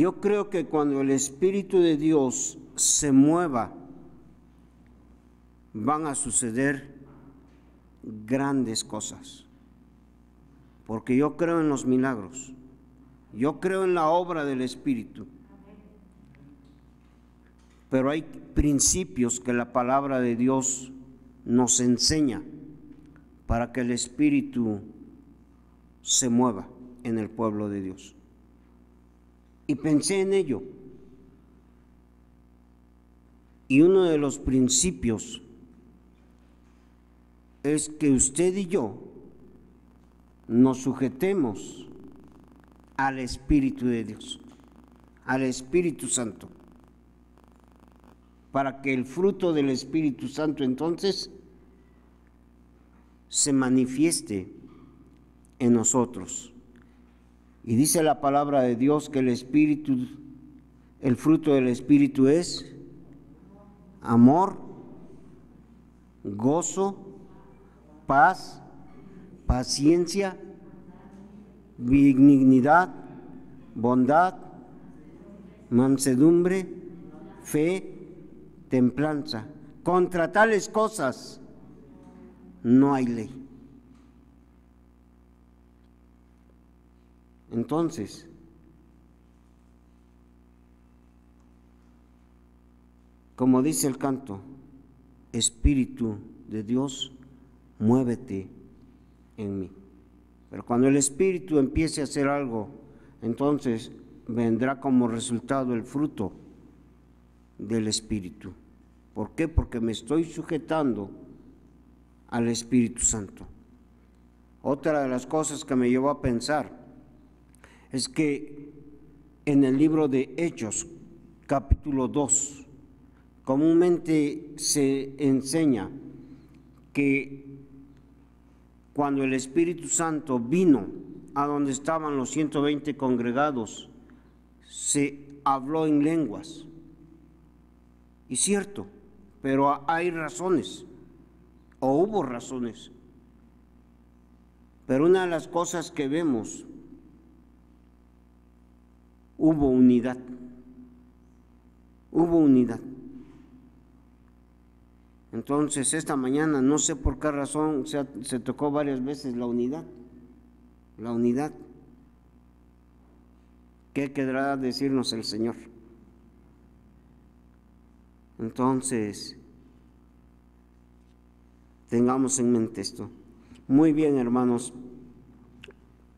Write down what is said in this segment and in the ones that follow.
yo creo que cuando el Espíritu de Dios se mueva, van a suceder grandes cosas. Porque yo creo en los milagros. Yo creo en la obra del Espíritu. Pero hay principios que la palabra de Dios nos enseña para que el Espíritu se mueva en el pueblo de Dios. Y pensé en ello. Y uno de los principios es que usted y yo nos sujetemos al Espíritu de Dios, al Espíritu Santo, para que el fruto del Espíritu Santo entonces se manifieste en nosotros. Y dice la palabra de Dios que el fruto del Espíritu es amor, gozo, paz, paciencia, benignidad, bondad, mansedumbre, fe, templanza. Contra tales cosas no hay ley. Entonces, como dice el canto, Espíritu de Dios, muévete en mí. Pero cuando el Espíritu empiece a hacer algo, entonces vendrá como resultado el fruto del Espíritu. ¿Por qué? Porque me estoy sujetando al Espíritu Santo. Otra de las cosas que me llevó a pensar es que en el libro de Hechos, capítulo 2, comúnmente se enseña que cuando el Espíritu Santo vino a donde estaban los 120 congregados, se habló en lenguas. Y cierto, pero hay razones, o hubo razones. Pero una de las cosas que vemos, hubo unidad. Hubo unidad. Entonces, esta mañana, no sé por qué razón, se tocó varias veces la unidad. La unidad. ¿Qué querrá decirnos el Señor? Entonces, tengamos en mente esto. Muy bien, hermanos.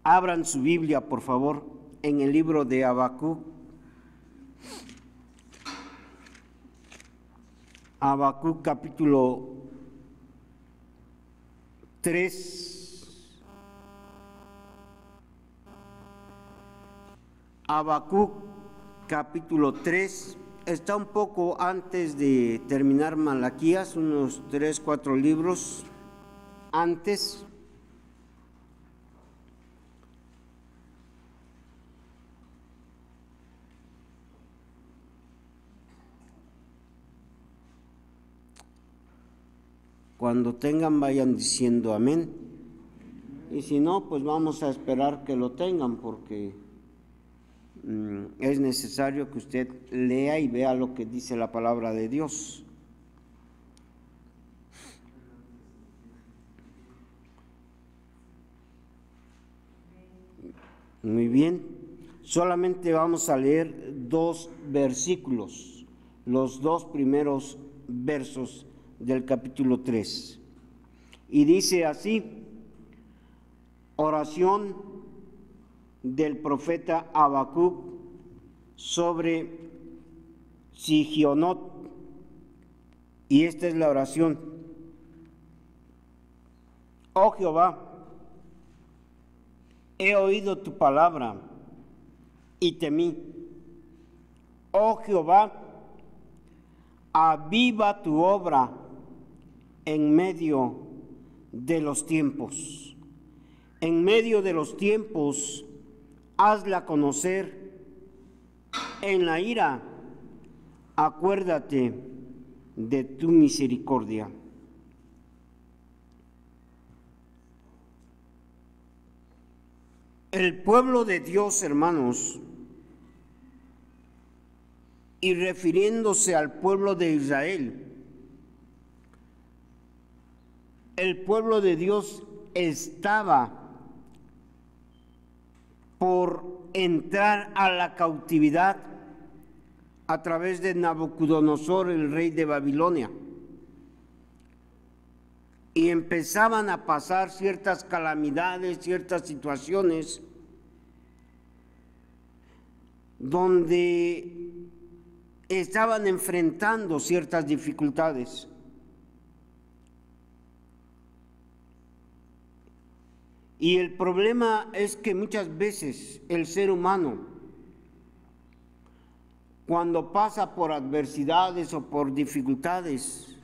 Abran su Biblia, por favor, en el libro de Habacuc. Habacuc capítulo 3. Habacuc capítulo 3. Está un poco antes de terminar Malaquías, unos 3, 4 libros antes. Cuando tengan, vayan diciendo amén. Y si no, pues vamos a esperar que lo tengan, porque es necesario que usted lea y vea lo que dice la palabra de Dios. Muy bien. Solamente vamos a leer 2 versículos, los 2 primeros versos del capítulo 3. Y dice así: oración del profeta Habacuc sobre Sigionot. Y esta es la oración: oh Jehová, he oído tu palabra y temí. Oh Jehová, aviva tu obra en medio de los tiempos. En medio de los tiempos, hazla conocer. En la ira, acuérdate de tu misericordia. El pueblo de Dios, hermanos, y refiriéndose al pueblo de Israel. El pueblo de Dios estaba por entrar a la cautividad a través de Nabucodonosor, el rey de Babilonia. Y empezaban a pasar ciertas calamidades, ciertas situaciones donde estaban enfrentando ciertas dificultades. Y el problema es que muchas veces el ser humano, cuando pasa por adversidades o por dificultades,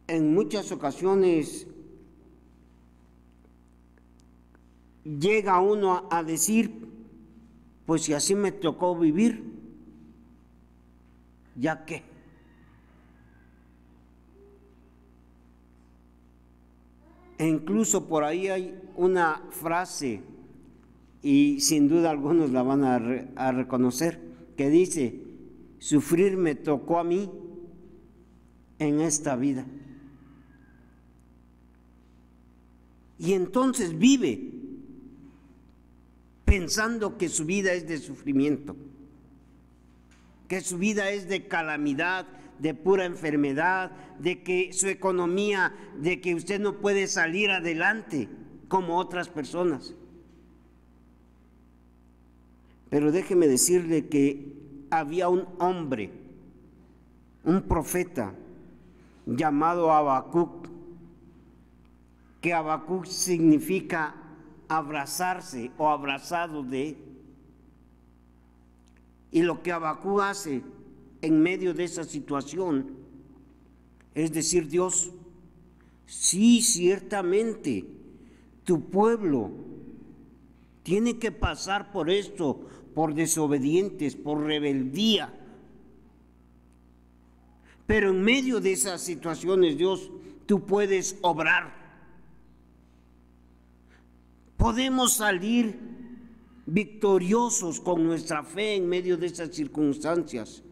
en muchas ocasiones llega uno a decir, pues si así me tocó vivir, ¿ya qué? E incluso por ahí hay una frase, y sin duda algunos la van a reconocer, que dice, sufrir me tocó a mí en esta vida. Y entonces vive pensando que su vida es de sufrimiento, que su vida es de calamidad, de pura enfermedad, de que su economía, de que usted no puede salir adelante como otras personas. Pero déjeme decirle que había un hombre, un profeta llamado Habacuc, que Habacuc significa abrazarse o abrazado de. Y lo que Habacuc hace en medio de esa situación es decir, Dios, sí, ciertamente, tu pueblo tiene que pasar por esto, por desobedientes, por rebeldía. Pero en medio de esas situaciones, Dios, tú puedes obrar. Podemos salir victoriosos con nuestra fe en medio de esas circunstancias.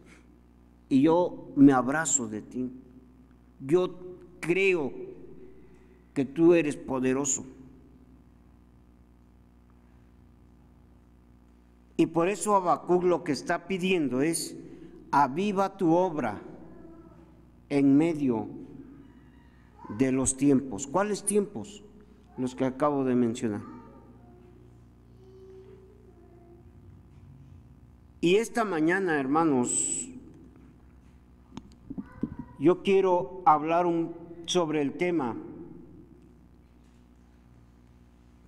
Y yo me abrazo de ti. Yo creo que tú eres poderoso. Y por eso Habacuc lo que está pidiendo es, aviva tu obra en medio de los tiempos. ¿Cuáles tiempos? Los que acabo de mencionar. Y esta mañana, hermanos, yo quiero hablar sobre el tema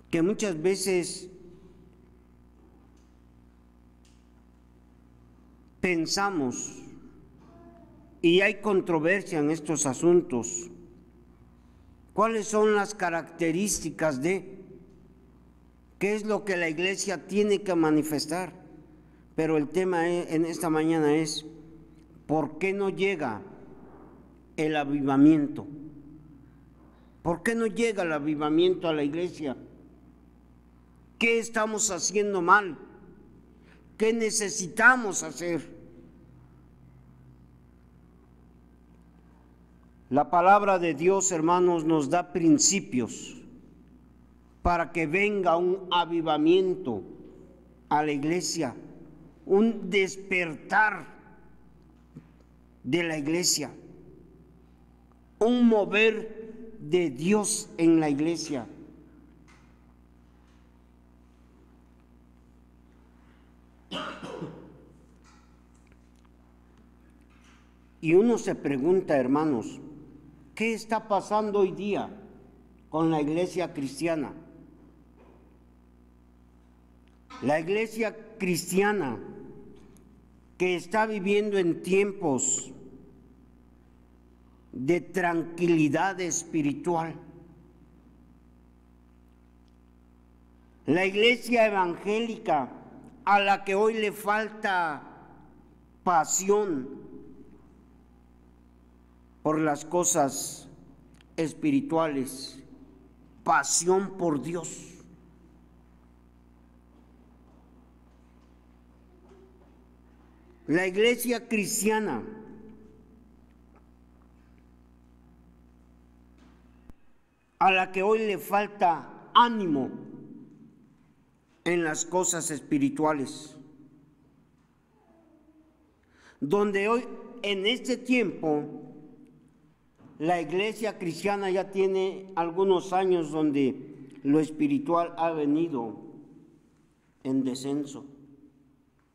que muchas veces pensamos, y hay controversia en estos asuntos, ¿cuáles son las características de qué es lo que la iglesia tiene que manifestar? Pero el tema en esta mañana es, ¿por qué no llega el avivamiento? ¿Por qué no llega el avivamiento a la iglesia? ¿Qué estamos haciendo mal? ¿Qué necesitamos hacer? La palabra de Dios, hermanos, nos da principios para que venga un avivamiento a la iglesia, un despertar de la iglesia, un mover de Dios en la iglesia. Y uno se pregunta, hermanos, ¿qué está pasando hoy día con la iglesia cristiana? La iglesia cristiana que está viviendo en tiempos de tranquilidad espiritual. La iglesia evangélica a la que hoy le falta pasión por las cosas espirituales, pasión por Dios. La iglesia cristiana a la que hoy le falta ánimo en las cosas espirituales, donde hoy en este tiempo la iglesia cristiana ya tiene algunos años donde lo espiritual ha venido en descenso,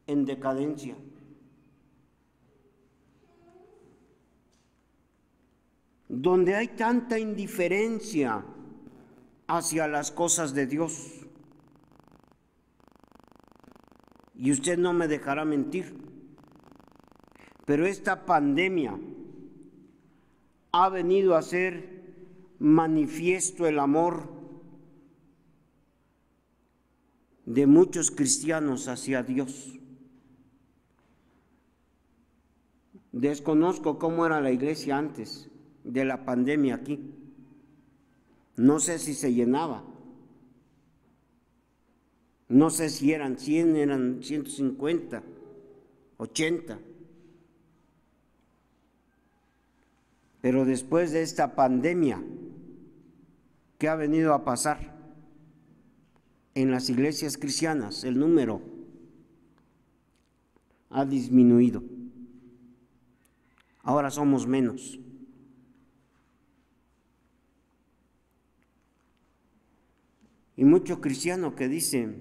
en decadencia. Donde hay tanta indiferencia hacia las cosas de Dios. Y usted no me dejará mentir, pero esta pandemia ha venido a hacer manifiesto el amor de muchos cristianos hacia Dios. Desconozco cómo era la iglesia antes de la pandemia aquí. No sé si se llenaba. No sé si eran 100, eran 150, 80. Pero después de esta pandemia, ¿qué ha venido a pasar? En las iglesias cristianas el número ha disminuido. Ahora somos menos. Y mucho cristiano que dice,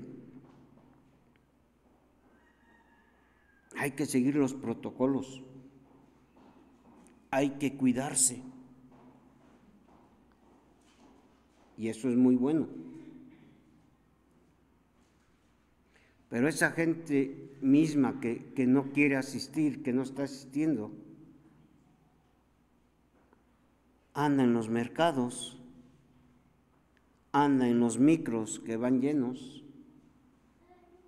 hay que seguir los protocolos, hay que cuidarse. Y eso es muy bueno. Pero esa gente misma que no quiere asistir, que no está asistiendo, anda en los mercados, anda en los micros que van llenos,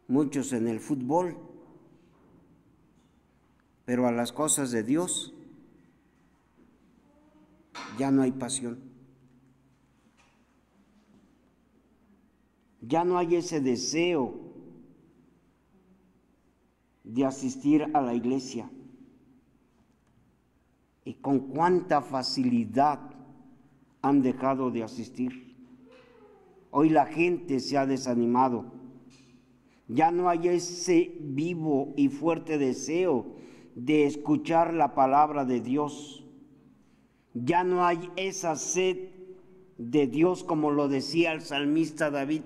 muchos en el fútbol, pero a las cosas de Dios ya no hay pasión. Ya no hay ese deseo de asistir a la iglesia. Y con cuánta facilidad han dejado de asistir. Hoy la gente se ha desanimado. Ya no hay ese vivo y fuerte deseo de escuchar la palabra de Dios. Ya no hay esa sed de Dios como lo decía el salmista David.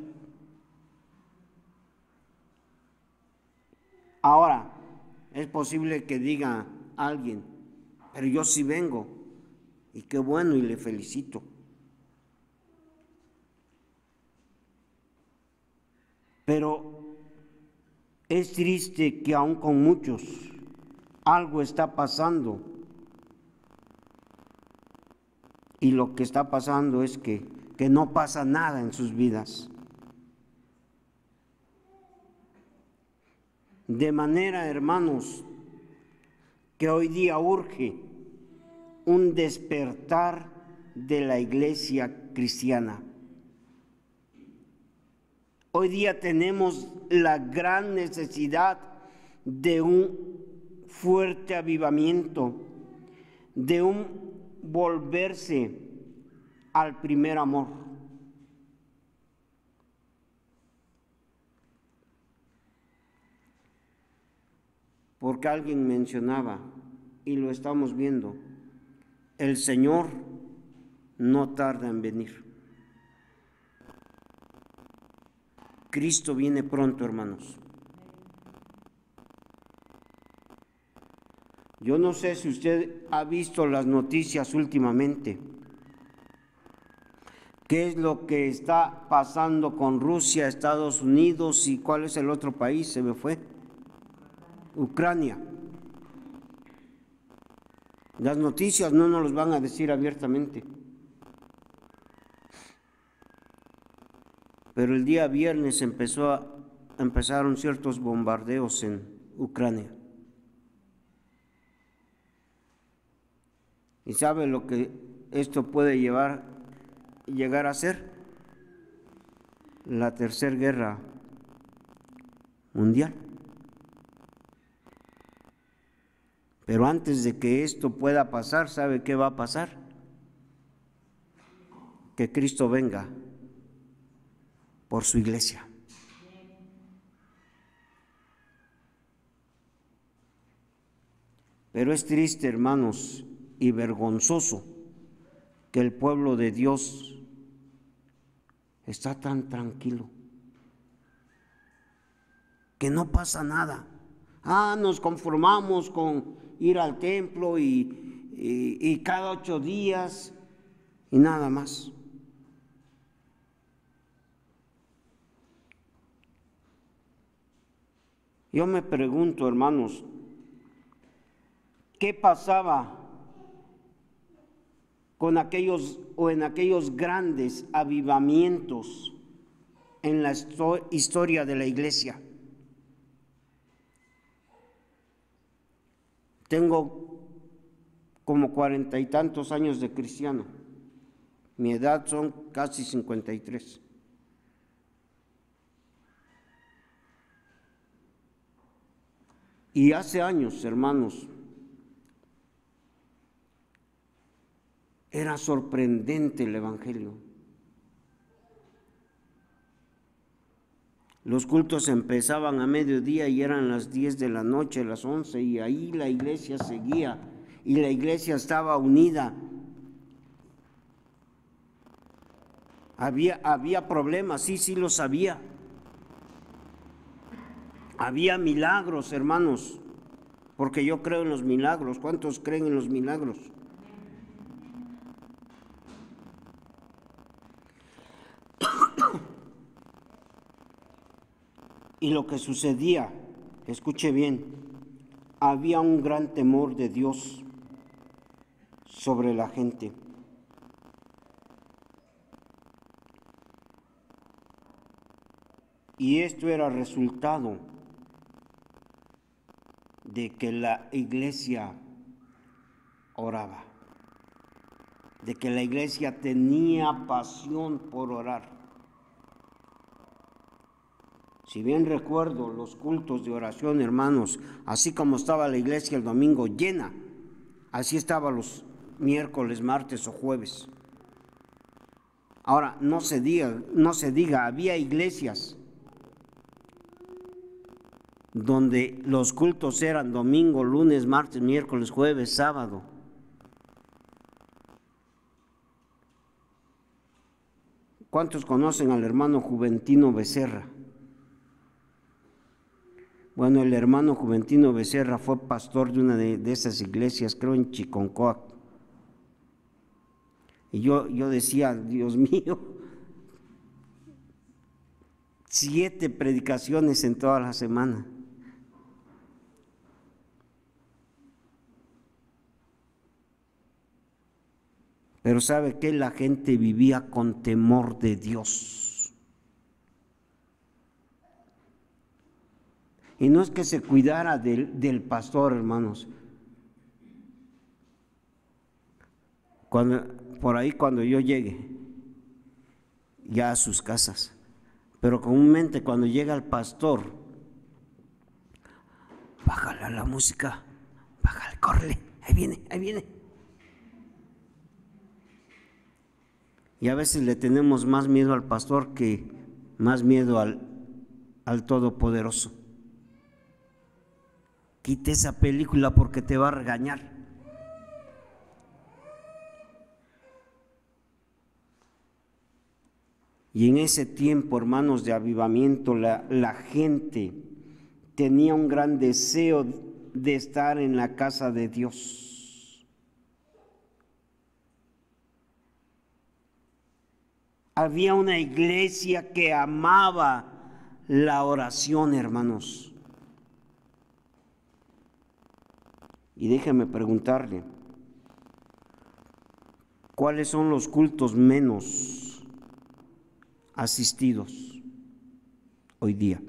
Ahora, es posible que diga alguien, pero yo sí vengo, y qué bueno, y le felicito. Pero es triste que aún con muchos algo está pasando, y lo que está pasando es que no pasa nada en sus vidas. De manera, hermanos, que hoy día urge un despertar de la iglesia cristiana. Hoy día tenemos la gran necesidad de un fuerte avivamiento, de un volverse al primer amor. Porque alguien mencionaba, y lo estamos viendo, el Señor no tarda en venir. Cristo viene pronto, hermanos. Yo no sé si usted ha visto las noticias últimamente. ¿Qué es lo que está pasando con Rusia, Estados Unidos y cuál es el otro país? Se me fue. Ucrania. Las noticias no nos los van a decir abiertamente. Pero el día viernes empezaron ciertos bombardeos en Ucrania. ¿Y sabe lo que esto puede llegar a ser? La tercera guerra mundial. Pero antes de que esto pueda pasar, ¿sabe qué va a pasar? Que Cristo venga por su iglesia. Pero es triste, hermanos, y vergonzoso que el pueblo de Dios está tan tranquilo, que no pasa nada. Nos conformamos con ir al templo y cada 8 días y nada más. Yo me pregunto, hermanos, ¿qué pasaba con aquellos en aquellos grandes avivamientos en la historia de la iglesia? Tengo como 40 y tantos años de cristiano. Mi edad son casi 53. Y hace años, hermanos, era sorprendente el evangelio. Los cultos empezaban a mediodía y eran las 10 de la noche, las 11, y ahí la iglesia seguía, y la iglesia estaba unida. Había problemas, sí los había. Había milagros, hermanos, porque yo creo en los milagros. ¿Cuántos creen en los milagros? Y lo que sucedía, escuche bien, había un gran temor de Dios sobre la gente. Y esto era resultado de que la iglesia oraba, de que la iglesia tenía pasión por orar. Si bien recuerdo los cultos de oración, hermanos, así como estaba la iglesia el domingo llena, así estaba los miércoles, martes o jueves. Ahora, no se diga, había iglesias donde los cultos eran domingo, lunes, martes, miércoles, jueves, sábado. ¿Cuántos conocen al hermano Juventino Becerra? Bueno, el hermano Juventino Becerra fue pastor de una de esas iglesias, creo en Chiconcoac. Y yo decía, Dios mío, 7 predicaciones en toda la semana. Pero ¿sabe qué? La gente vivía con temor de Dios. Y no es que se cuidara del pastor, hermanos. Cuando yo llegue ya a sus casas, pero comúnmente cuando llega el pastor, bájale la música, bájale, córrele, ahí viene. Y a veces le tenemos más miedo al pastor que más miedo al Todopoderoso. Quite esa película porque te va a regañar. Y en ese tiempo, hermanos, de avivamiento, la gente tenía un gran deseo de estar en la casa de Dios. Había una iglesia que amaba la oración, hermanos. Y déjeme preguntarle, ¿cuáles son los cultos menos asistidos hoy día?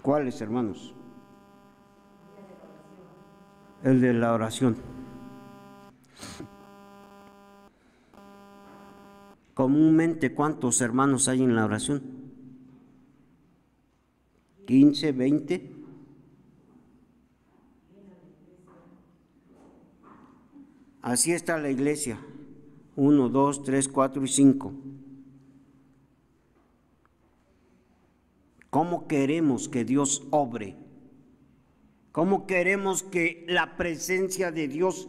¿Cuáles, hermanos? El de la oración. Comúnmente, ¿cuántos hermanos hay en la oración? 15, 20. Así está la iglesia. 1, 2, 3, 4 y 5. ¿Cómo queremos que Dios obre? ¿Cómo queremos que la presencia de Dios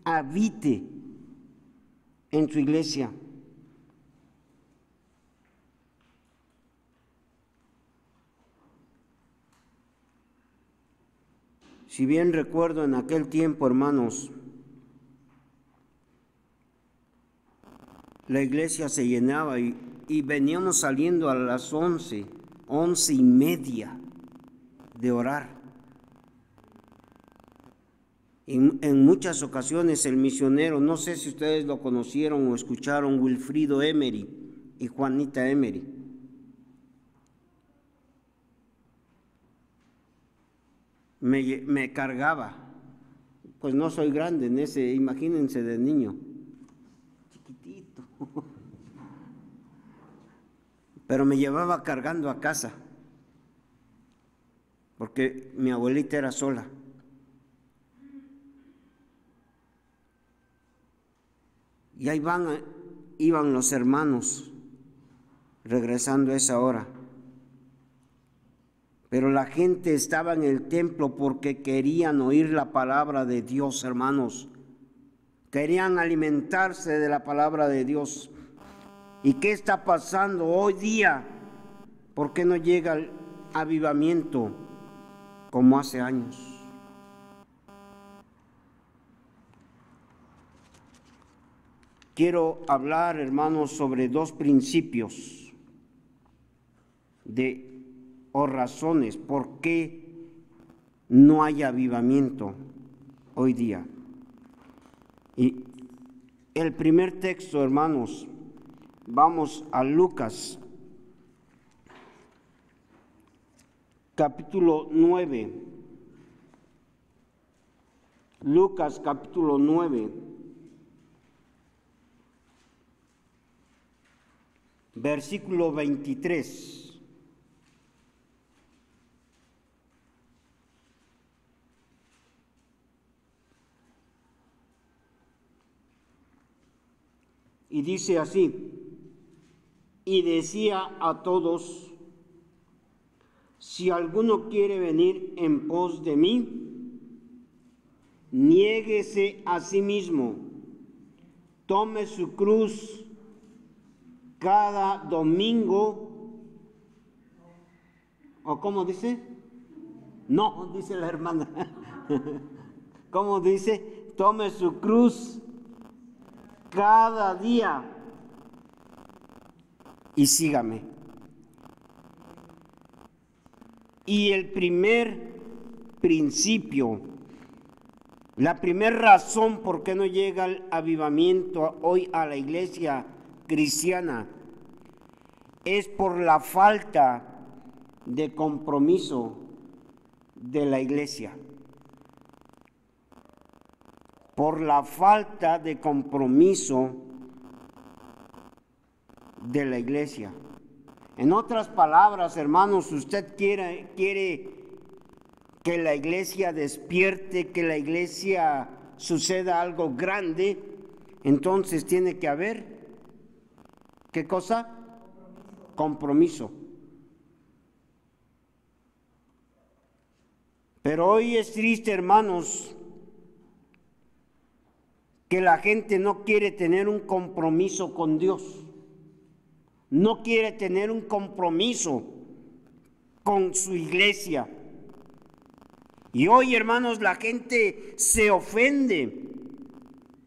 habite en su iglesia? Si bien recuerdo en aquel tiempo, hermanos, la iglesia se llenaba y veníamos saliendo a las 11, 11:30 de orar. Y en muchas ocasiones el misionero, no sé si ustedes lo conocieron o escucharon, Wilfrido Emery y Juanita Emery. Me cargaba, pues no soy grande en ese, imagínense de niño, chiquitito, pero me llevaba cargando a casa, porque mi abuelita era sola. Y ahí iban los hermanos, regresando a esa hora. Pero la gente estaba en el templo porque querían oír la palabra de Dios, hermanos. Querían alimentarse de la palabra de Dios. ¿Y qué está pasando hoy día? ¿Por qué no llega el avivamiento como hace años? Quiero hablar, hermanos, sobre dos principios o razones por qué no hay avivamiento hoy día. Y el primer texto, hermanos, vamos a Lucas, capítulo 9. Lucas, capítulo 9. Versículo 23. Y dice así: y decía a todos: si alguno quiere venir en pos de mí, niéguese a sí mismo, tome su cruz cada domingo. ¿O cómo dice? No, dice la hermana. ¿Cómo dice? Tome su cruz cada día y sígame. Y el primer principio, la primera razón por qué no llega el avivamiento hoy a la iglesia cristiana es por la falta de compromiso de la iglesia. Por la falta de compromiso de la iglesia. En otras palabras, hermanos, usted quiere que la iglesia despierte, que la iglesia suceda algo grande, entonces tiene que haber, ¿qué cosa? Compromiso. Pero hoy es triste, hermanos, que la gente no quiere tener un compromiso con Dios, no quiere tener un compromiso con su iglesia. Y hoy, hermanos, la gente se ofende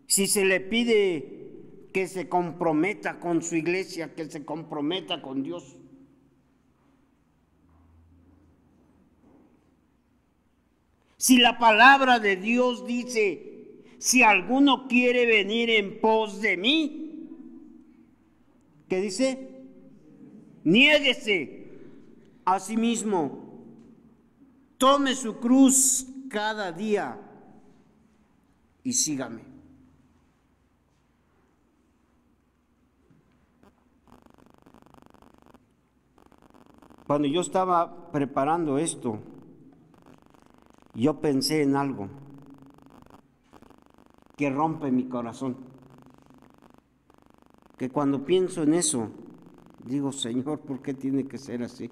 si se le pide que se comprometa con su iglesia, que se comprometa con Dios. Si la palabra de Dios dice: si alguno quiere venir en pos de mí, ¿qué dice? Niéguese a sí mismo, tome su cruz cada día y sígame. Cuando yo estaba preparando esto, yo pensé en algo. que rompe mi corazón. Que cuando pienso en eso, digo, Señor, ¿por qué tiene que ser así?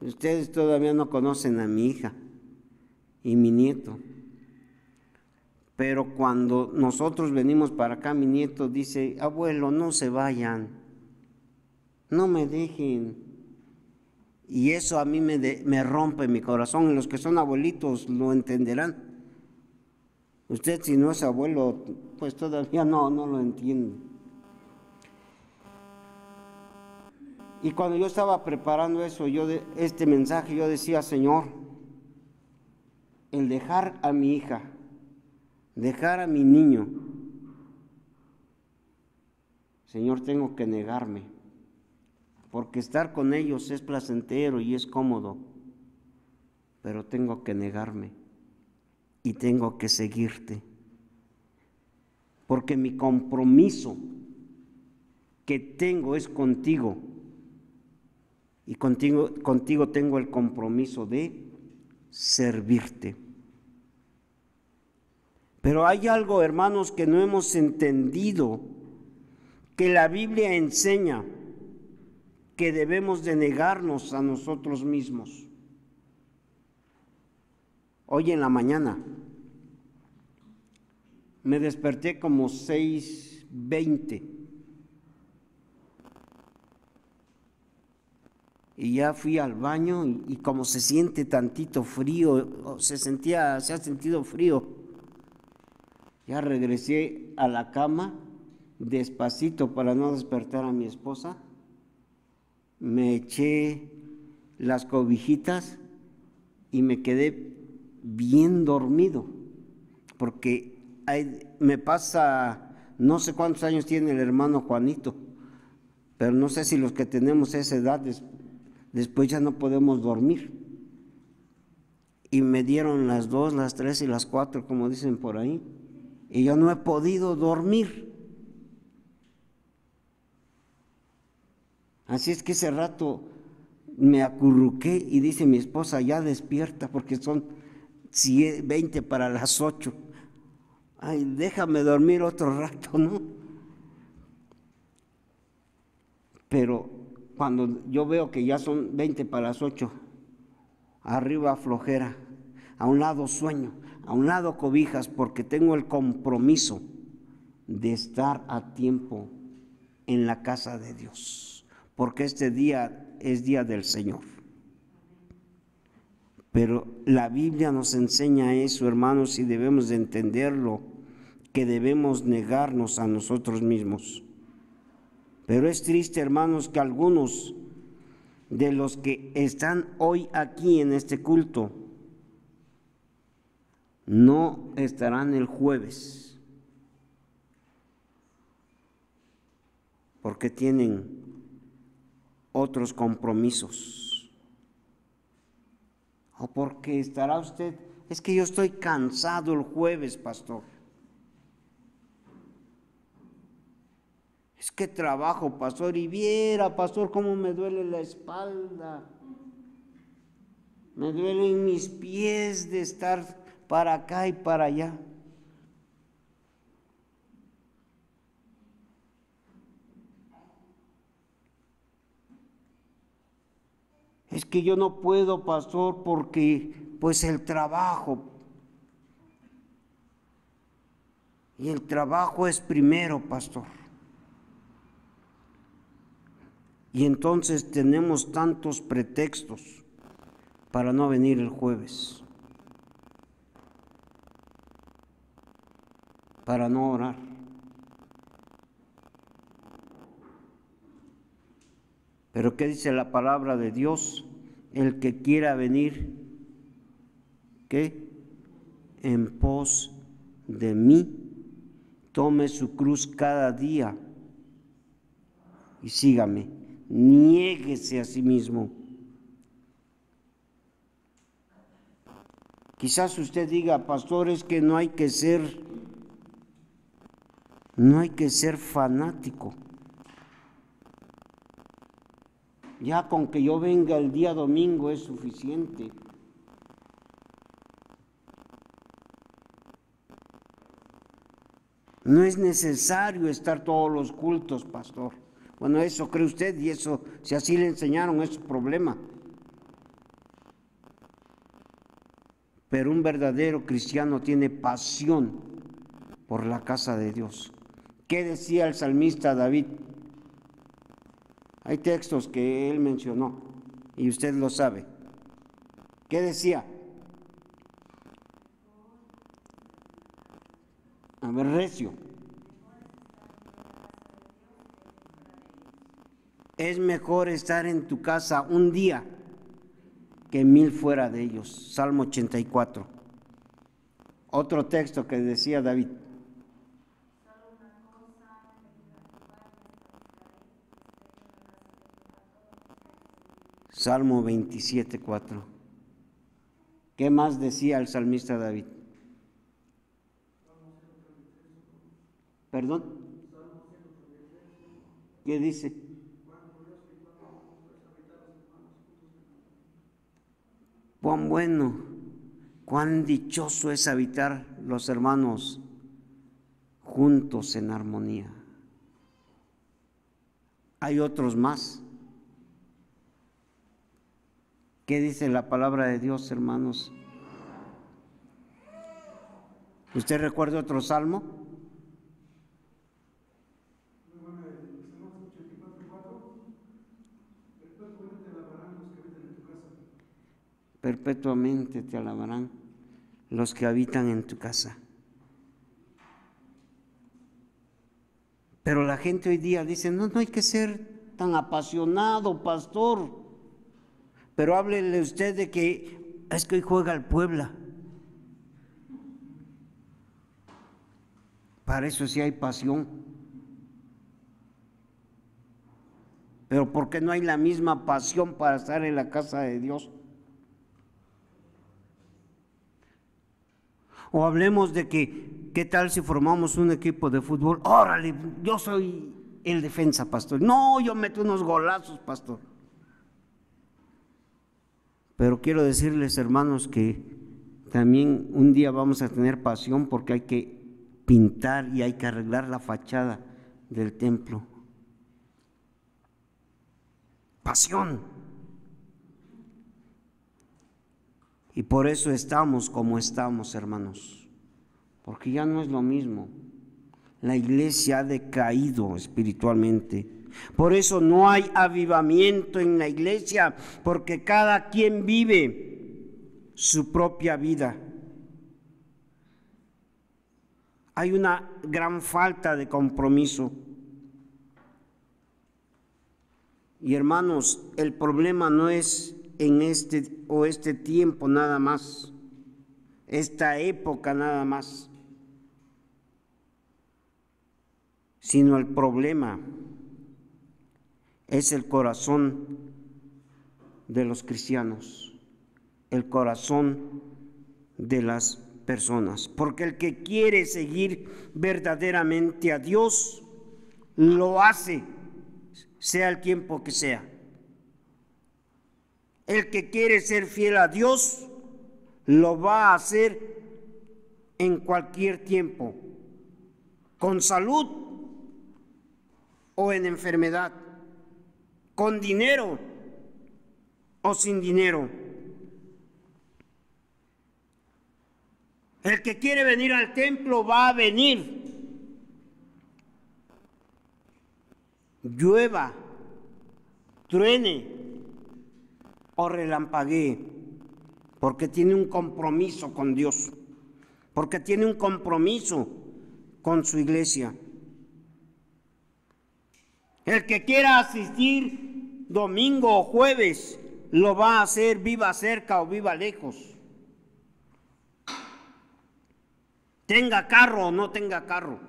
Ustedes todavía no conocen a mi hija y mi nieto. Pero cuando nosotros venimos para acá, mi nieto dice, abuelo, no se vayan, no me dejen. Y eso a mí me rompe mi corazón, y los que son abuelitos lo entenderán. Usted si no es abuelo, pues todavía no lo entiende. Y cuando yo estaba preparando eso, este mensaje, yo decía, Señor, el dejar a mi hija, dejar a mi niño, Señor, tengo que negarme, porque estar con ellos es placentero y es cómodo, pero tengo que negarme y tengo que seguirte, porque mi compromiso que tengo es contigo, y contigo tengo el compromiso de servirte. Pero hay algo, hermanos, que no hemos entendido, que la Biblia enseña que debemos de negarnos a nosotros mismos. Hoy en la mañana me desperté como 6:20 y ya fui al baño y como se siente tantito frío, se ha sentido frío, ya regresé a la cama despacito para no despertar a mi esposa, me eché las cobijitas y me quedé bien dormido, porque me pasa, no sé cuántos años tiene el hermano Juanito, pero no sé si los que tenemos esa edad después ya no podemos dormir. Y me dieron las 2, las 3 y las 4, como dicen por ahí, y yo no he podido dormir. Así es que ese rato me acurruqué y dice mi esposa, ya despierta porque son 20 para las 8. Ay, déjame dormir otro rato, ¿no? Pero cuando yo veo que ya son 20 para las 8, arriba flojera, a un lado sueño, a un lado cobijas, porque tengo el compromiso de estar a tiempo en la casa de Dios, porque este día es día del Señor. Pero la Biblia nos enseña eso, hermanos, y debemos de entenderlo, que debemos negarnos a nosotros mismos. Pero es triste, hermanos, que algunos de los que están hoy aquí en este culto no estarán el jueves, porque tienen otros compromisos. O porque estará usted, es que yo estoy cansado el jueves, pastor. Es que trabajo, pastor, y viera, pastor, cómo me duele la espalda. Me duelen mis pies de estar para acá y para allá. Es que yo no puedo, pastor, porque pues el trabajo. Y el trabajo es primero, pastor. Y entonces tenemos tantos pretextos para no venir el jueves, para no orar. Pero ¿qué dice la palabra de Dios? El que quiera venir, ¿qué? En pos de mí, tome su cruz cada día y sígame. Niéguese a sí mismo. Quizás usted diga, pastor, es que no hay que ser fanático. Ya con que yo venga el día domingo es suficiente. No es necesario estar todos los cultos, pastor. Bueno, eso cree usted y eso, si así le enseñaron, es su problema. Pero un verdadero cristiano tiene pasión por la casa de Dios. ¿Qué decía el salmista David? Hay textos que él mencionó y usted lo sabe. ¿Qué decía? A ver, recio. Es mejor estar en tu casa un día que 1000 fuera de ellos. Salmo 84. Otro texto que decía David. Salmo 27, 4. ¿Qué más decía el salmista David? ¿Perdón? ¿Qué dice? Cuán bueno, cuán dichoso es habitar los hermanos juntos en armonía. Hay otros más. ¿Qué dice la palabra de Dios, hermanos? ¿Usted recuerda otro salmo? Perpetuamente te alabarán los que habitan en tu casa. Pero la gente hoy día dice, no hay que ser tan apasionado, pastor. Pero háblele usted de que es que hoy juega el Puebla. Para eso sí hay pasión. Pero ¿por qué no hay la misma pasión para estar en la casa de Dios? O hablemos de que, ¿qué tal si formamos un equipo de fútbol? Órale, yo soy el defensa, pastor. No, yo meto unos golazos, pastor. Pero quiero decirles, hermanos, que también un día vamos a tener pasión porque hay que pintar y hay que arreglar la fachada del templo. Pasión. Y por eso estamos como estamos, hermanos, porque ya no es lo mismo. La iglesia ha decaído espiritualmente. Por eso no hay avivamiento en la iglesia, porque cada quien vive su propia vida. Hay una gran falta de compromiso. Y hermanos, el problema no es en este tiempo nada más, esta época nada más, sino el problema es el corazón de los cristianos, el corazón de las personas, porque el que quiere seguir verdaderamente a Dios, lo hace, sea el tiempo que sea. El que quiere ser fiel a Dios, lo va a hacer en cualquier tiempo, con salud o en enfermedad, con dinero o sin dinero. El que quiere venir al templo va a venir, llueva, truene o relampaguee, porque tiene un compromiso con Dios, porque tiene un compromiso con su iglesia. El que quiera asistir domingo o jueves, lo va a hacer, viva cerca o viva lejos. Tenga carro o no tenga carro.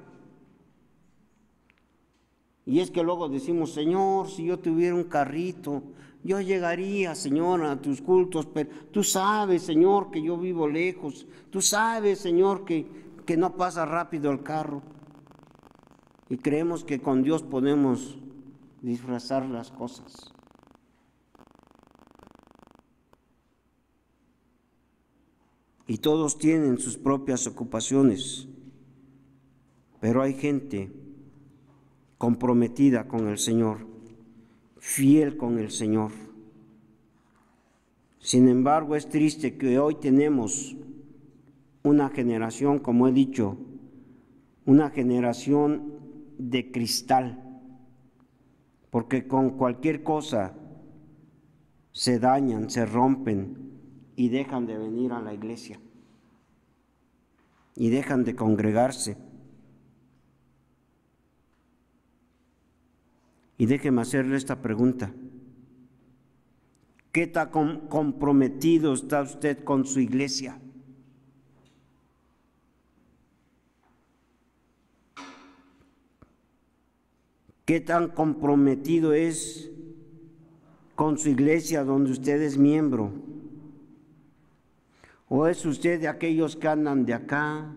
Y es que luego decimos, Señor, si yo tuviera un carrito, yo llegaría, Señor, a tus cultos, pero tú sabes, Señor, que yo vivo lejos. Tú sabes, Señor, que no pasa rápido el carro. Y creemos que con Dios podemos disfrazar las cosas. Y todos tienen sus propias ocupaciones. pero hay gente comprometida con el Señor, fiel con el Señor. Sin embargo, es triste que hoy tenemos una generación, como he dicho, una generación de cristal, porque con cualquier cosa se dañan, se rompen y dejan de venir a la iglesia y dejan de congregarse. Y déjeme hacerle esta pregunta: ¿qué tan comprometido está usted con su iglesia? ¿Qué tan comprometido es con su iglesia donde usted es miembro? ¿O es usted de aquellos que andan de acá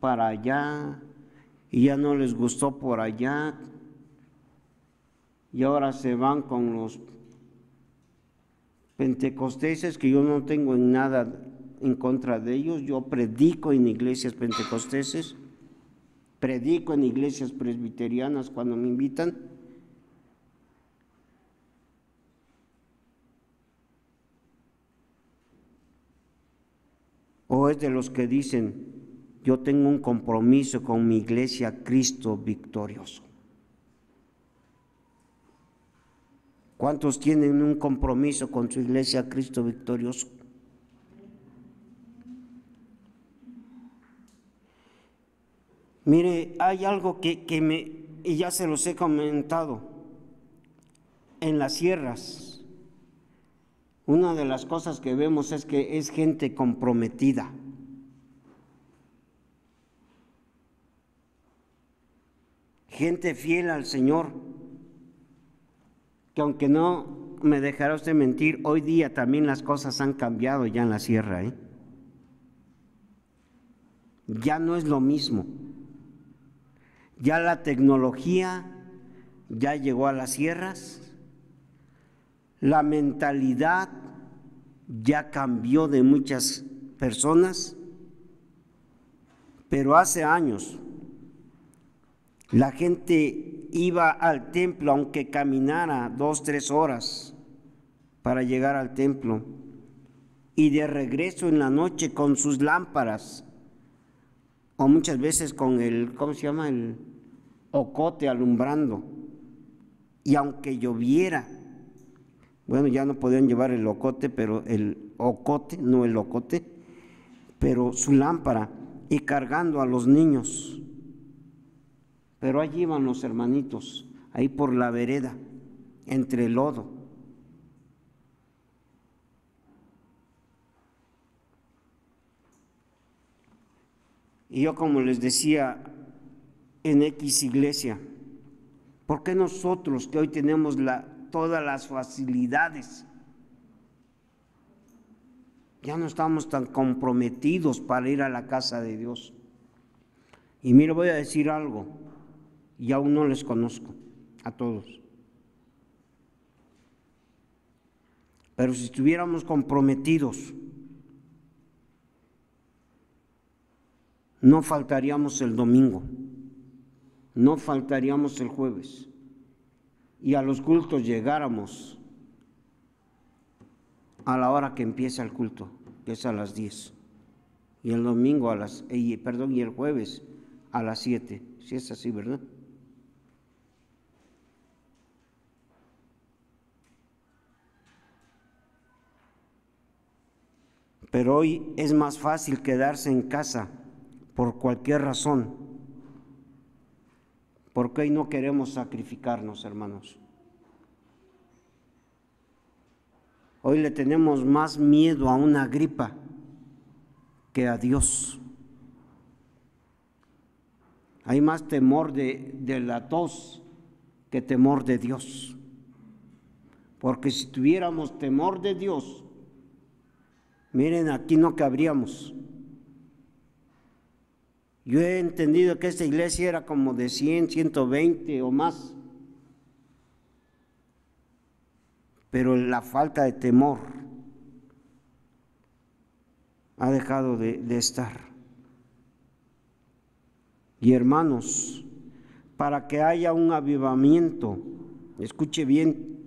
para allá y ya no les gustó por allá y ahora se van con los pentecosteses, que yo no tengo en nada en contra de ellos? Yo predico en iglesias pentecosteses, predico en iglesias presbiterianas cuando me invitan. ¿O es de los que dicen, yo tengo un compromiso con mi iglesia Cristo victorioso? ¿Cuántos tienen un compromiso con su iglesia Cristo victorioso? Mire, hay algo y ya se los he comentado, en las sierras, una de las cosas que vemos es que es gente comprometida. Gente fiel al Señor, que aunque no me dejará usted mentir, hoy día también las cosas han cambiado ya en la sierra, Ya no es lo mismo. Ya la tecnología ya llegó a las sierras, la mentalidad ya cambió de muchas personas, pero hace años la gente iba al templo aunque caminara 2, 3 horas para llegar al templo, y de regreso en la noche con sus lámparas, o muchas veces con el, ¿cómo se llama?, el ocote alumbrando. Y aunque lloviera, bueno, ya no podían llevar el ocote, pero el ocote, no el ocote, pero su lámpara, y cargando a los niños. Pero allí iban los hermanitos, ahí por la vereda, entre el lodo. Y yo, como les decía en X iglesia, ¿por qué nosotros, que hoy tenemos todas las facilidades, ya no estamos tan comprometidos para ir a la casa de Dios? Y mire, voy a decir algo, y aún no les conozco a todos, pero si estuviéramos comprometidos, no faltaríamos el domingo, no faltaríamos el jueves, y a los cultos llegáramos a la hora que empieza el culto, que es a las 10, y el domingo y el jueves a las 7, si es así, ¿verdad? Pero hoy es más fácil quedarse en casa por cualquier razón, porque hoy no queremos sacrificarnos, hermanos. Hoy le tenemos más miedo a una gripa que a Dios. Hay más temor de la tos que temor de Dios. Porque si tuviéramos temor de Dios, miren, aquí no cabríamos. Yo he entendido que esta iglesia era como de 100, 120 o más. Pero la falta de temor ha dejado de estar. Y hermanos, para que haya un avivamiento, escuche bien,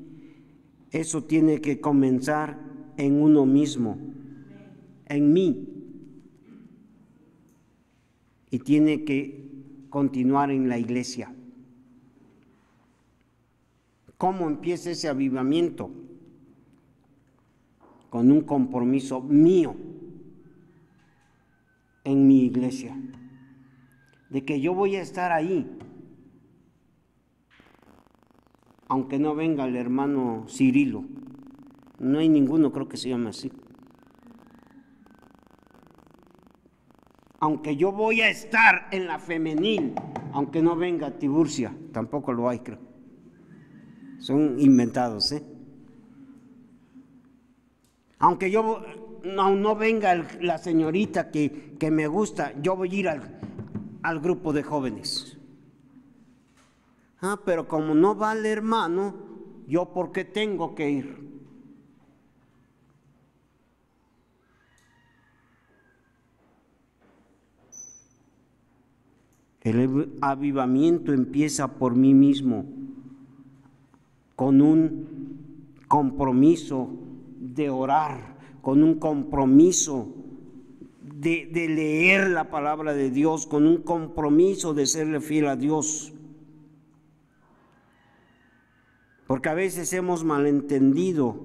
eso tiene que comenzar en uno mismo, en mí, y tiene que continuar en la iglesia. ¿Cómo empieza ese avivamiento? Con un compromiso mío en mi iglesia, de que yo voy a estar ahí, aunque no venga el hermano Cirilo. No hay ninguno, creo que se llama así. Aunque yo voy a estar en la femenil, aunque no venga Tiburcia, tampoco lo hay, creo. Son inventados, ¿eh? Aunque yo no venga la señorita que me gusta, yo voy a ir al grupo de jóvenes. Pero como no va el hermano, ¿yo por qué tengo que ir? El avivamiento empieza por mí mismo, con un compromiso de orar, con un compromiso de leer la palabra de Dios, con un compromiso de serle fiel a Dios. Porque a veces hemos malentendido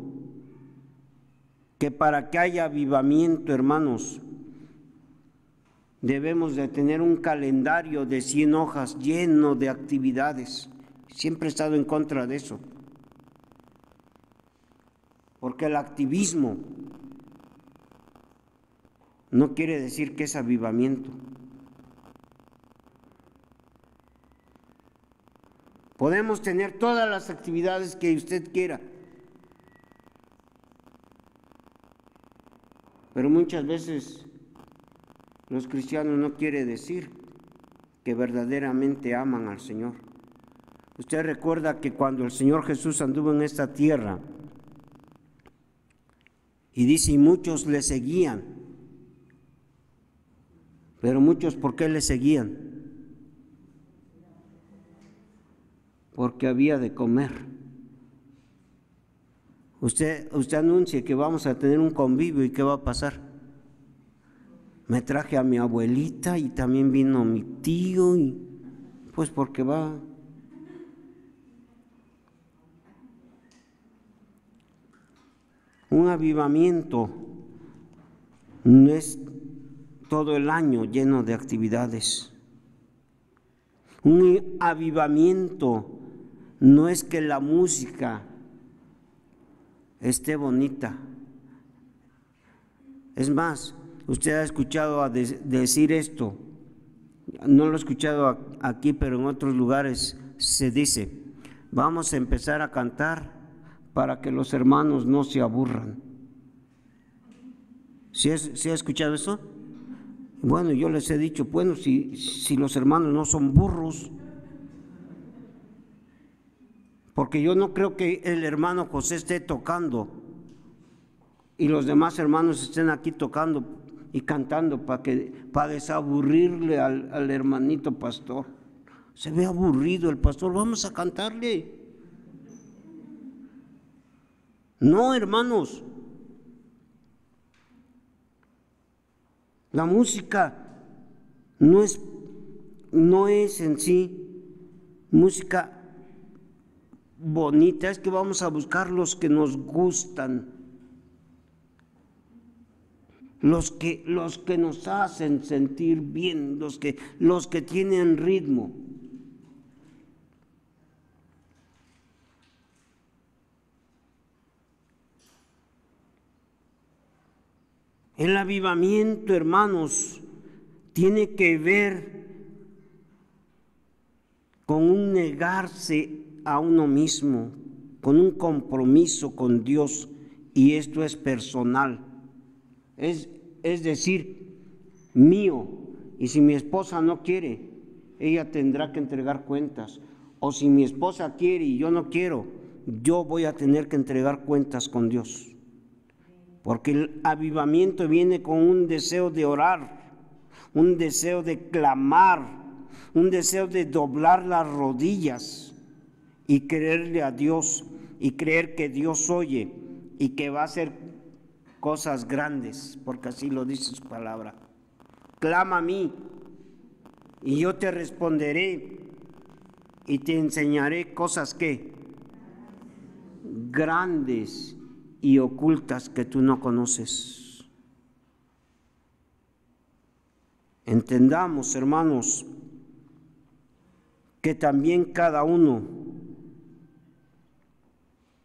que para que haya avivamiento, hermanos, debemos de tener un calendario de 100 hojas lleno de actividades. Siempre he estado en contra de eso. Porque el activismo no quiere decir que es avivamiento. Podemos tener todas las actividades que usted quiera, pero muchas veces los cristianos no quieren decir que verdaderamente aman al Señor. Usted recuerda que cuando el Señor Jesús anduvo en esta tierra, y dice, y muchos le seguían, pero muchos, ¿por qué le seguían? Porque había de comer. Usted anuncie que vamos a tener un convivio, ¿y qué va a pasar? Me traje a mi abuelita y también vino mi tío, y pues porque va. Un avivamiento no es todo el año lleno de actividades. Un avivamiento no es que la música esté bonita. Es más, usted ha escuchado decir esto, no lo he escuchado aquí, pero en otros lugares se dice, vamos a empezar a cantar para que los hermanos no se aburran. ¿Sí ha escuchado eso? Bueno, yo les he dicho, bueno, si los hermanos no son burros, porque yo no creo que el hermano José esté tocando y los demás hermanos estén aquí tocando y cantando para desaburrirle al hermanito pastor. Se ve aburrido el pastor, vamos a cantarle. No, hermanos, la música no es en sí música bonita, es que vamos a buscar los que nos gustan, los que nos hacen sentir bien, los que tienen ritmo. El avivamiento, hermanos, tiene que ver con un negarse a uno mismo, con un compromiso con Dios, y esto es personal, es decir, mío, y si mi esposa no quiere, ella tendrá que entregar cuentas, o si mi esposa quiere y yo no quiero, yo voy a tener que entregar cuentas con Dios. Porque el avivamiento viene con un deseo de orar, un deseo de clamar, un deseo de doblar las rodillas y creerle a Dios y creer que Dios oye y que va a hacer cosas grandes, porque así lo dice su palabra. Clama a mí y yo te responderé y te enseñaré cosas que grandes y ocultas que tú no conoces. Entendamos, hermanos, que también cada uno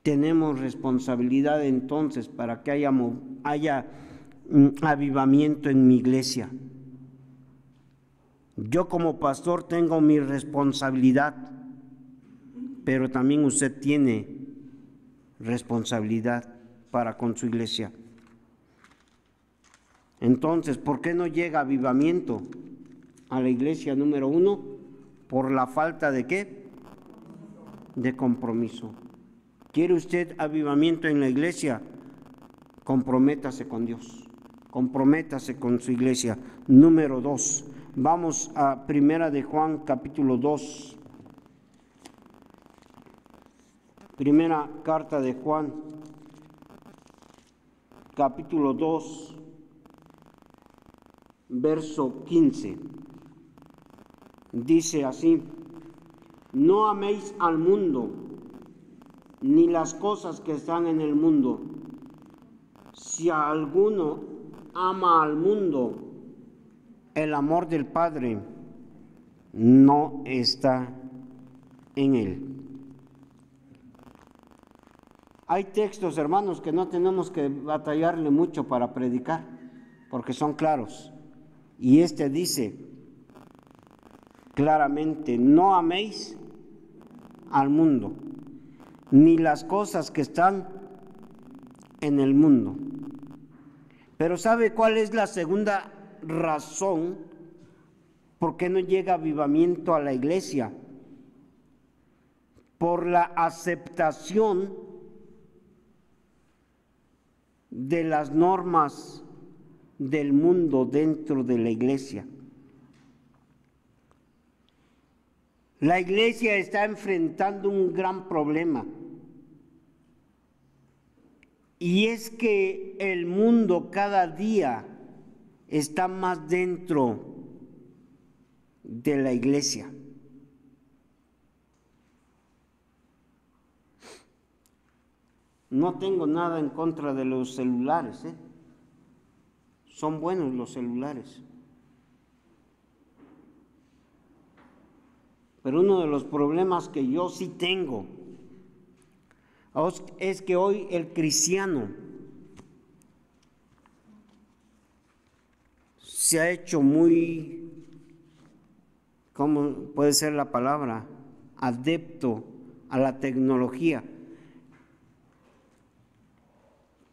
tenemos responsabilidad entonces para que haya avivamiento en mi iglesia. Yo como pastor tengo mi responsabilidad, pero también usted tiene responsabilidad para con su iglesia. Entonces, ¿por qué no llega avivamiento a la iglesia? Número uno, por la falta de ¿qué? De compromiso. ¿Quiere usted avivamiento en la iglesia? Comprométase con Dios, comprométase con su iglesia. Número dos, vamos a Primera de Juan, capítulo 2. Primera carta de Juan, capítulo 2, verso 15. Dice así: no améis al mundo, ni las cosas que están en el mundo. Si alguno ama al mundo, el amor del Padre no está en él. Hay textos, hermanos, que no tenemos que batallarle mucho para predicar, porque son claros. Y este dice claramente: no améis al mundo, ni las cosas que están en el mundo. Pero ¿sabe cuál es la segunda razón por qué no llega avivamiento a la iglesia? Por la aceptación de las normas del mundo dentro de la iglesia. La iglesia está enfrentando un gran problema, y es que el mundo cada día está más dentro de la iglesia. No tengo nada en contra de los celulares, son buenos los celulares. Pero uno de los problemas que yo sí tengo es que hoy el cristiano se ha hecho muy, ¿cómo puede ser la palabra? Adepto a la tecnología.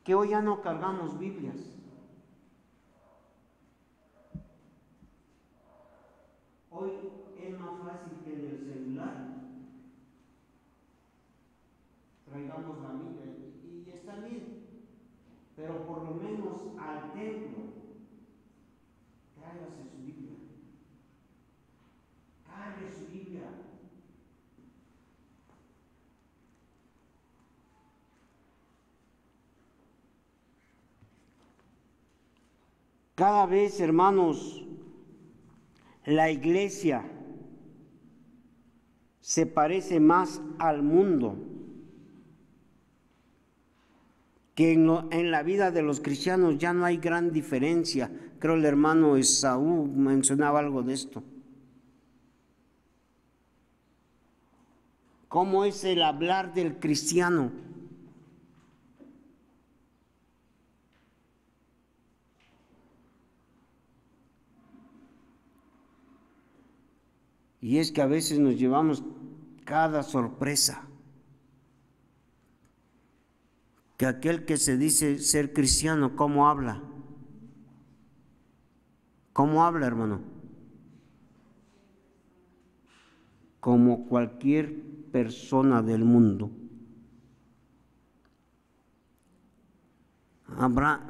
Que hoy ya no cargamos Biblias. Hoy es más fácil que en el celular traigamos la Biblia, y está bien, pero por lo menos al templo tráigase su Biblia, cargue su Biblia. Cada vez, hermanos, la iglesia se parece más al mundo, que en la vida de los cristianos ya no hay gran diferencia. Creo el hermano Esaú mencionaba algo de esto. ¿Cómo es el hablar del cristiano? Y es que a veces nos llevamos cada sorpresa. Que aquel que se dice ser cristiano, ¿cómo habla? ¿Cómo habla, hermano? Como cualquier persona del mundo. Habrá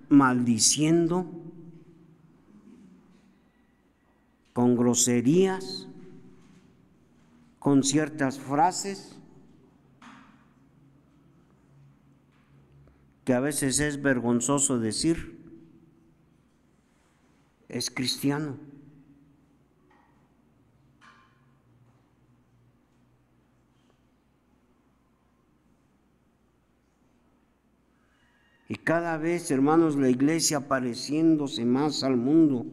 maldiciendo, con groserías, con ciertas frases que a veces es vergonzoso decir, es cristiano. Y cada vez, hermanos, la iglesia pareciéndose más al mundo,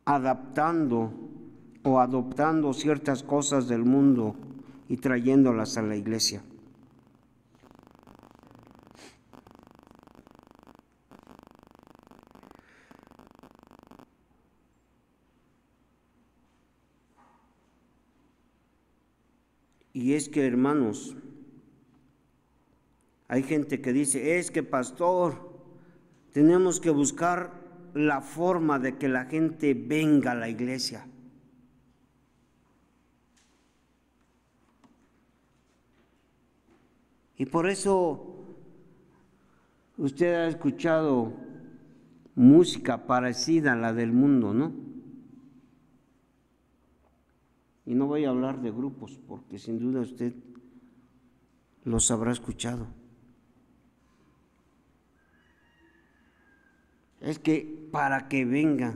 adaptando o adoptando ciertas cosas del mundo y trayéndolas a la iglesia. Y es que, hermanos, hay gente que dice, es que pastor, tenemos que buscar la forma de que la gente venga a la iglesia. Y por eso usted ha escuchado música parecida a la del mundo, ¿no? Y no voy a hablar de grupos, porque sin duda usted los habrá escuchado. Es que para que venga.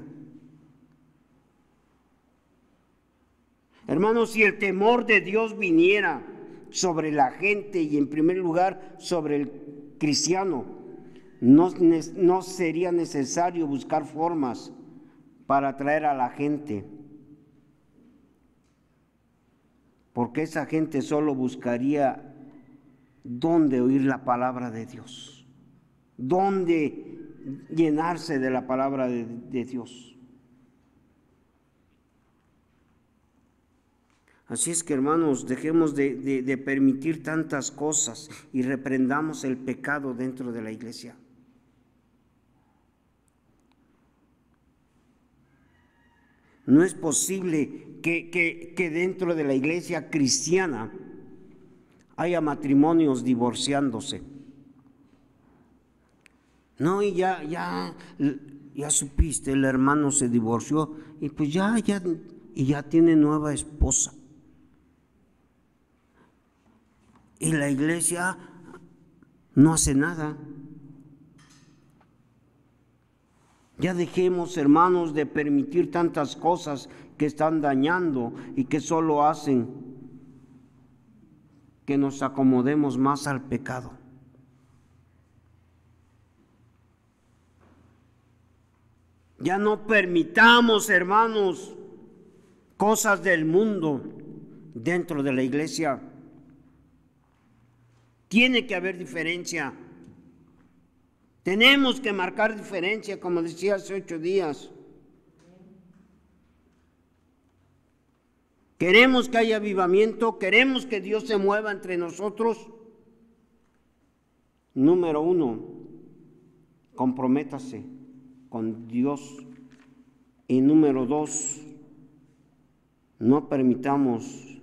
Hermanos, si el temor de Dios viniera sobre la gente y en primer lugar sobre el cristiano, no sería necesario buscar formas para atraer a la gente, porque esa gente solo buscaría dónde oír la palabra de Dios, dónde llenarse de la palabra de Dios. Así es que, hermanos, dejemos de permitir tantas cosas y reprendamos el pecado dentro de la iglesia. No es posible que dentro de la iglesia cristiana haya matrimonios divorciándose. No, y ya supiste, el hermano se divorció y pues ya tiene nueva esposa. Y la iglesia no hace nada. Ya dejemos, hermanos, de permitir tantas cosas que están dañando y que solo hacen que nos acomodemos más al pecado. Ya no permitamos, hermanos, cosas del mundo dentro de la iglesia. Tiene que haber diferencia. Tenemos que marcar diferencia, como decía hace 8 días. Queremos que haya avivamiento, queremos que Dios se mueva entre nosotros. Número 1, comprométase con Dios. Y número 2, no permitamos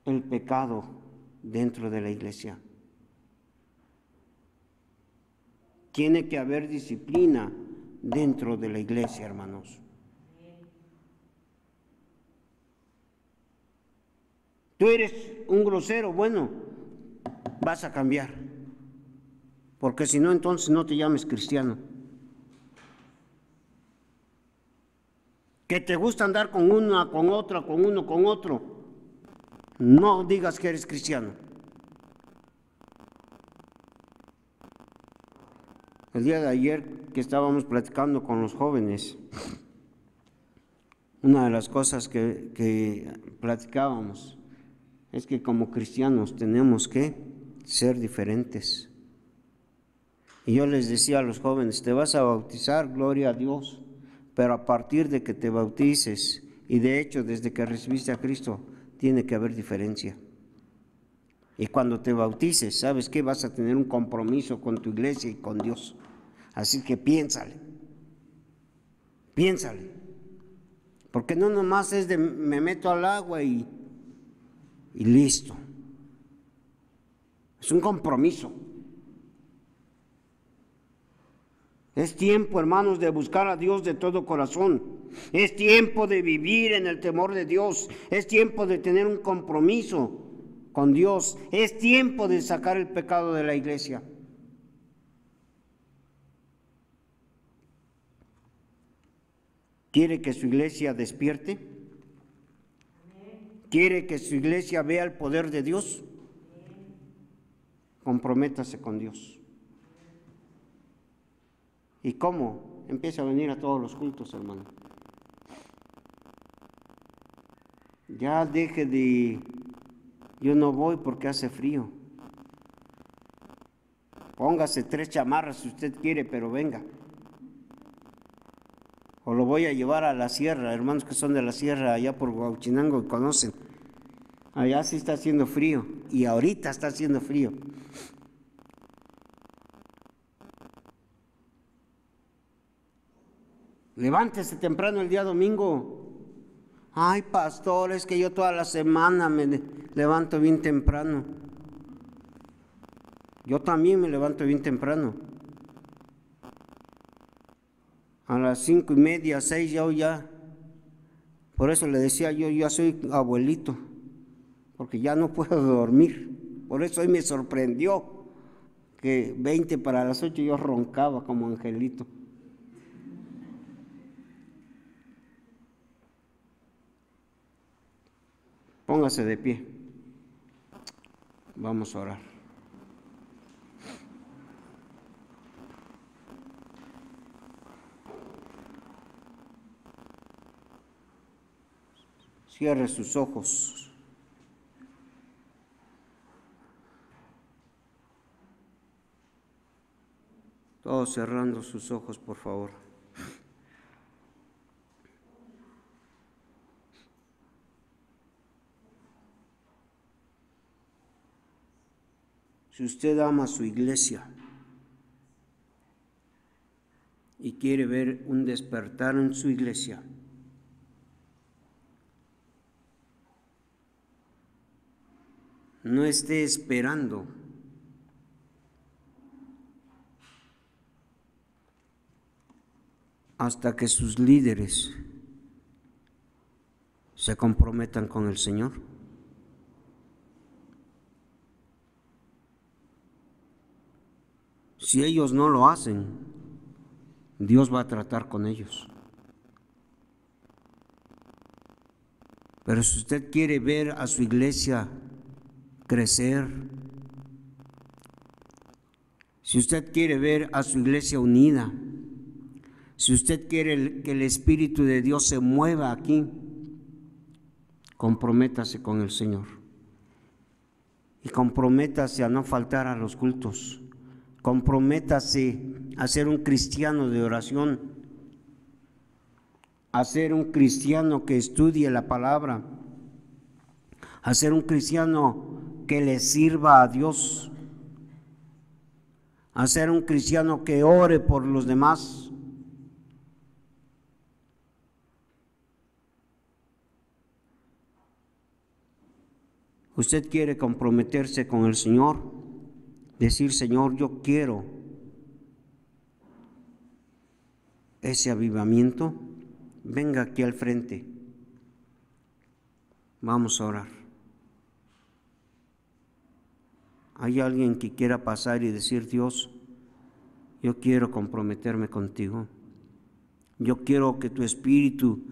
el pecado dentro de la iglesia. Tiene que haber disciplina dentro de la iglesia, hermanos. Tú eres un grosero, bueno, vas a cambiar, porque si no, entonces no te llames cristiano. Que te gusta andar con una, con otra, con uno, con otro, no digas que eres cristiano. El día de ayer que estábamos platicando con los jóvenes, una de las cosas que platicábamos es que como cristianos tenemos que ser diferentes. Y yo les decía a los jóvenes, te vas a bautizar, gloria a Dios, pero a partir de que te bautices, y de hecho desde que recibiste a Cristo, tiene que haber diferencia. Y cuando te bautices, ¿sabes qué? Vas a tener un compromiso con tu iglesia y con Dios. Así que piénsale, porque no nomás es de me meto al agua y listo. Es un compromiso. Es tiempo, hermanos, de buscar a Dios de todo corazón. Es tiempo de vivir en el temor de Dios. Es tiempo de tener un compromiso con Dios. Es tiempo de sacar el pecado de la iglesia. ¿Quiere que su iglesia despierte? ¿Quiere que su iglesia vea el poder de Dios? Comprométase con Dios. ¿Y cómo? Empieza a venir a todos los cultos, hermano. Ya deje de, yo no voy porque hace frío. Póngase 3 chamarras si usted quiere, pero venga. O lo voy a llevar a la sierra, hermanos que son de la sierra, allá por Huauchinango, conocen. Allá sí está haciendo frío, y ahorita está haciendo frío. Levántese temprano el día domingo. Ay, pastor, es que yo toda la semana me levanto bien temprano. Yo también me levanto bien temprano. A las 5:30, 6 ya. Por eso le decía yo ya soy abuelito, porque ya no puedo dormir. Por eso hoy me sorprendió que 20 para las 8 yo roncaba como angelito. Póngase de pie. Vamos a orar. Cierre sus ojos. Todos cerrando sus ojos, por favor. Si usted ama a su iglesia y quiere ver un despertar en su iglesia, no esté esperando hasta que sus líderes se comprometan con el Señor. Si ellos no lo hacen, Dios va a tratar con ellos. Pero si usted quiere ver a su iglesia crecer, si usted quiere ver a su iglesia unida, si usted quiere que el Espíritu de Dios se mueva aquí, comprométase con el Señor. Y comprométase a no faltar a los cultos. Comprométase a ser un cristiano de oración, a ser un cristiano que estudie la palabra, a ser un cristiano que le sirva a Dios, a ser un cristiano que ore por los demás. Usted quiere comprometerse con el Señor, decir, Señor, yo quiero ese avivamiento. Venga aquí al frente. Vamos a orar. ¿Hay alguien que quiera pasar y decir, Dios, yo quiero comprometerme contigo? Yo quiero que tu Espíritu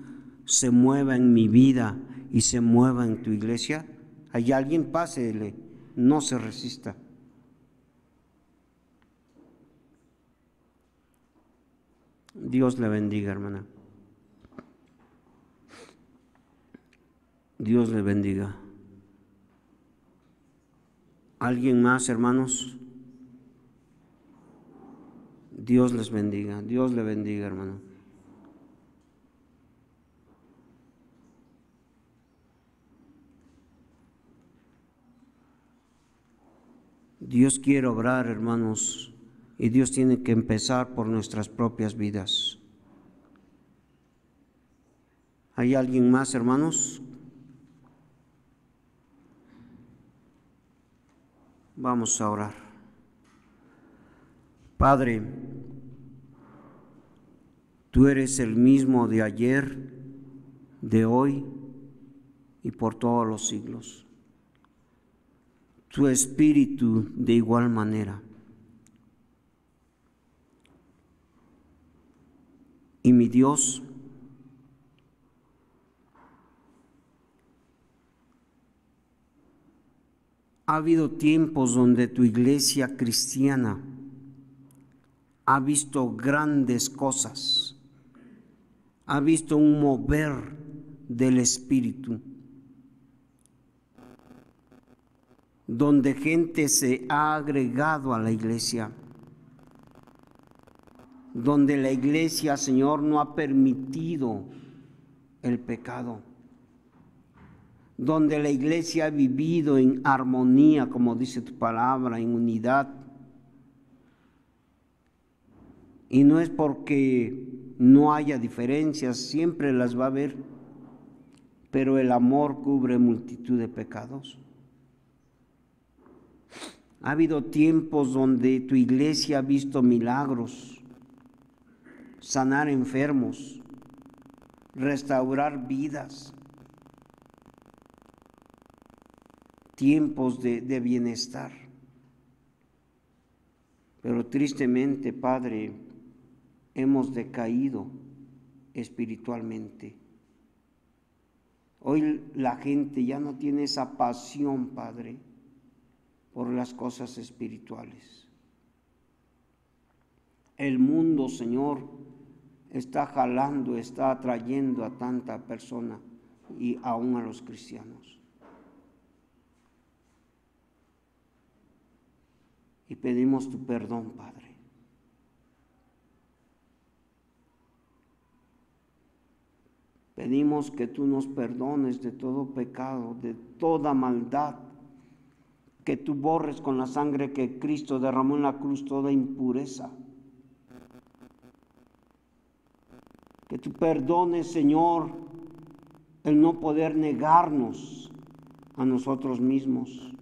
se mueva en mi vida y se mueva en tu iglesia. ¿Hay alguien? Pásele, no se resista. Dios le bendiga, hermana. Dios le bendiga. ¿Alguien más, hermanos? Dios les bendiga. Dios le bendiga, hermano. Dios quiere obrar, hermanos, y Dios tiene que empezar por nuestras propias vidas. ¿Hay alguien más, hermanos? Vamos a orar. Padre, Tú eres el mismo de ayer, de hoy y por todos los siglos. Tu Espíritu de igual manera. Y mi Dios, ha habido tiempos donde tu iglesia cristiana ha visto grandes cosas, ha visto un mover del Espíritu, donde gente se ha agregado a la iglesia, donde la iglesia, Señor, no ha permitido el pecado, donde la iglesia ha vivido en armonía, como dice tu palabra, en unidad. Y no es porque no haya diferencias, siempre las va a haber, pero el amor cubre multitud de pecados. Ha habido tiempos donde tu iglesia ha visto milagros, sanar enfermos, restaurar vidas, tiempos de bienestar. Pero tristemente, Padre, hemos decaído espiritualmente. Hoy la gente ya no tiene esa pasión, Padre, por las cosas espirituales. El mundo, Señor, está jalando, está atrayendo a tanta persona y aún a los cristianos. Y pedimos tu perdón, Padre. Pedimos que tú nos perdones de todo pecado, de toda maldad, que tú borres con la sangre que Cristo derramó en la cruz toda impureza. Que tú perdones, Señor, el no poder negarnos a nosotros mismos,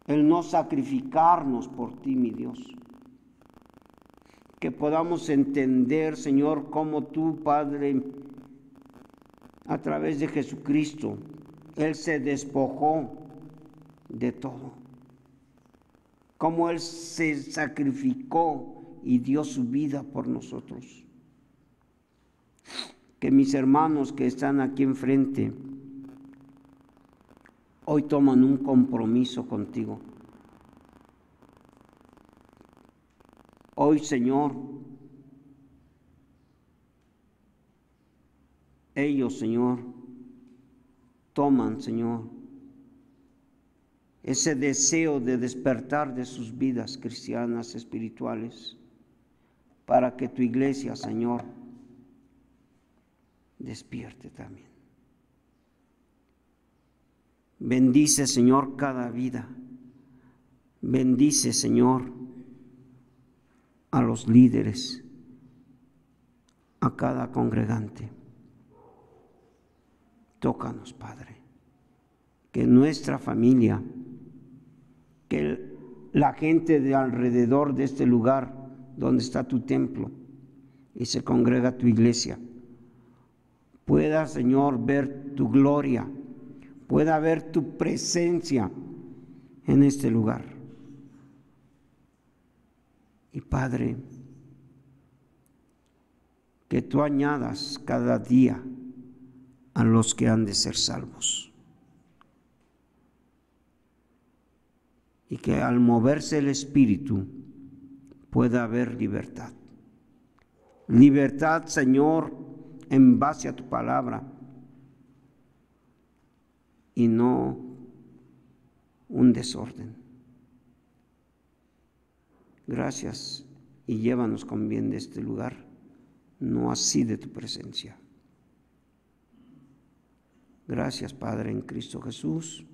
el no sacrificarnos por ti, mi Dios. Que podamos entender, Señor, cómo tú, Padre, a través de Jesucristo, Él se despojó de todo. Cómo Él se sacrificó y dio su vida por nosotros. Que mis hermanos que están aquí enfrente hoy toman un compromiso contigo. Hoy, Señor, ellos, Señor, toman, Señor, ese deseo de despertar de sus vidas cristianas, espirituales, para que tu iglesia, Señor, despierte también. Bendice, Señor, cada vida. Bendice, Señor, a los líderes, a cada congregante. Tócanos, Padre, que nuestra familia, que la gente de alrededor de este lugar donde está tu templo y se congrega tu iglesia, pueda, Señor, ver tu gloria, pueda ver tu presencia en este lugar. Y Padre, que tú añadas cada día a los que han de ser salvos. Y que al moverse el Espíritu pueda haber libertad. Libertad, Señor, en base a tu palabra y no un desorden. Gracias y llévanos con bien de este lugar, no así de tu presencia. Gracias, Padre, en Cristo Jesús.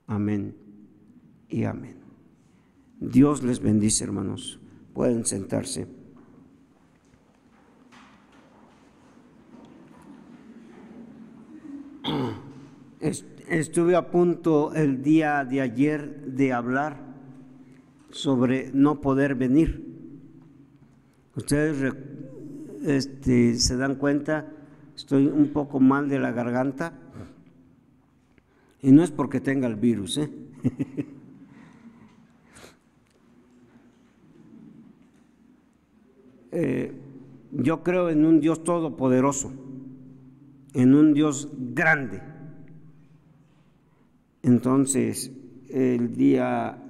Amén y amén. Dios les bendice, hermanos. Pueden sentarse. Estuve a punto el día de ayer de hablar sobre no poder venir. Ustedes se dan cuenta, estoy un poco mal de la garganta y no es porque tenga el virus, Yo creo en un Dios todopoderoso, en un Dios grande. Entonces, el día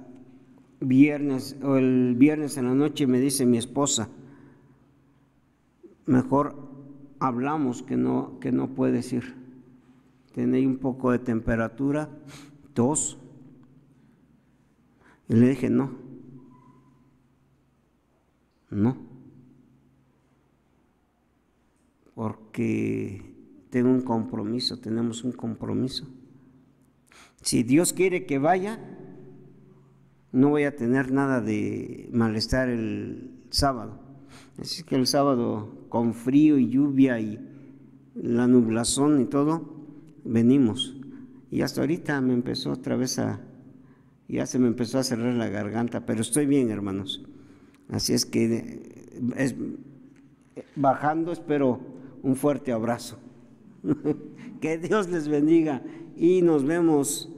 viernes o el viernes en la noche me dice mi esposa, mejor hablamos que no puedes ir. Tenéis un poco de temperatura, tos. Y le dije, no. Porque tenemos un compromiso. Si Dios quiere que vaya, no voy a tener nada de malestar el sábado. Así que el sábado, con frío y lluvia y la nublazón y todo, venimos. Y hasta ahorita me empezó otra vez ya se me empezó a cerrar la garganta, pero estoy bien, hermanos. Así es que bajando espero un fuerte abrazo. Que Dios les bendiga y nos vemos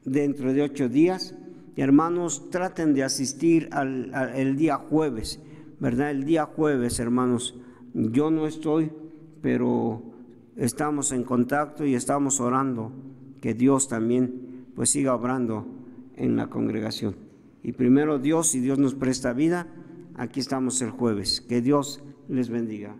dentro de 8 días. Hermanos, traten de asistir el día jueves, ¿verdad? El día jueves, hermanos, yo no estoy, pero estamos en contacto y estamos orando que Dios también pues siga obrando en la congregación. Y primero Dios, si Dios nos presta vida, aquí estamos el jueves. Que Dios les bendiga.